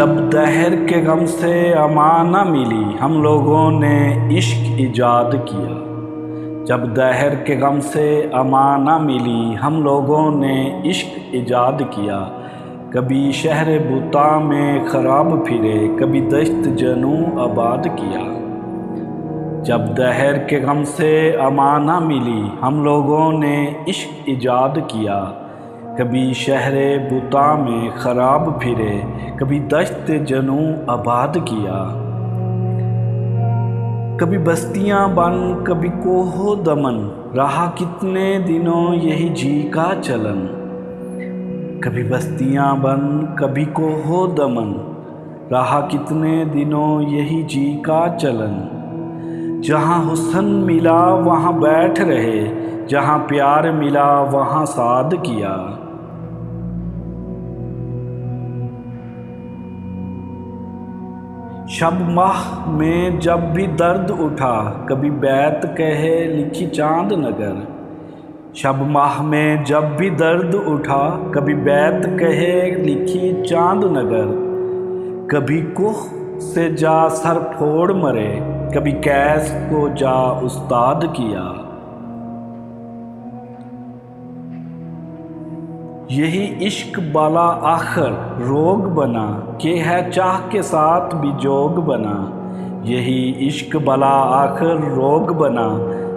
جب دہر کے غم سے امان نہ ملی ہم لوگوں نے عشق ایجاد کیا۔ جب دہر کے غم سے امان نہ ملی ہم لوگوں نے عشق ایجاد کیا۔ کبھی شہر بتا میں خراب پھرے کبھی دشت جنوں آباد کیا۔ جب دہر کے غم سے امان نہ ملی ہم لوگوں نے عشق ایجاد کیا۔ کبھی شہر بتا میں خراب پھرے کبھی دشت جنوں آباد کیا۔ کبھی بستیاں بن کبھی کوہ دمن رہا کتنے دنوں یہی جی کا چلن۔ کبھی بستیاں بن کبھی کوہ دمن رہا کتنے دنوں یہی جی کا چلن۔ جہاں حسن ملا وہاں بیٹھ رہے جہاں پیار ملا وہاں ساد کیا۔ شب ماہ میں جب بھی درد اٹھا کبھی بیت کہے لکھی چاند نگر۔ شب ماہ میں جب بھی درد اٹھا کبھی بیت کہے لکھی چاند نگر۔ کبھی کوہ سے جا سر پھوڑ مرے کبھی کیس کو جا استاد کیا۔ یہی عشق بالا آخر روگ بنا کہ ہے چاہ کے ساتھ بھی جوگ بنا۔ یہی عشق بالا آخر روگ بنا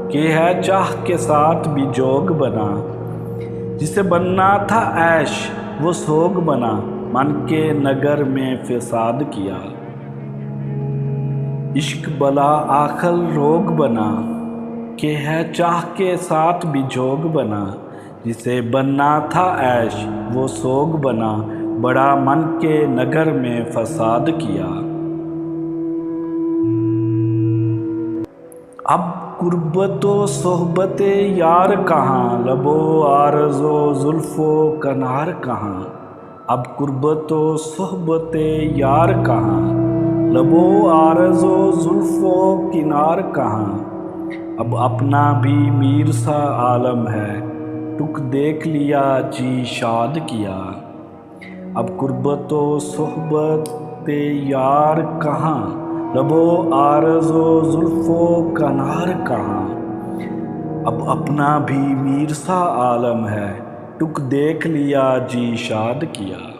کہ ہے چاہ کے ساتھ بھی جوگ بنا۔ جسے بننا تھا عیش وہ سوگ بنا من کے نگر میں فساد کیا۔ عشق بالا آخر روگ بنا کہ ہے چاہ کے ساتھ بھی جوگ بنا۔ جسے بننا تھا عیش وہ سوگ بنا بڑا من کے نگر میں فساد کیا۔ اب قربت و صحبت یار کہاں لب و عارض و زلف و کنار کہاں۔ اب قربت و صحبت یار کہاں لب و عارض و زلف و کنار کہاں۔ اب اپنا بھی میر سا عالم ہے ٹک دیکھ لیا جی شاد کیا۔ اب قربت و صحبت یار کہاں لب و عارض و زلف و کنار کہاں۔ اب اپنا بھی میر سا عالم ہے ٹک دیکھ لیا جی شاد کیا۔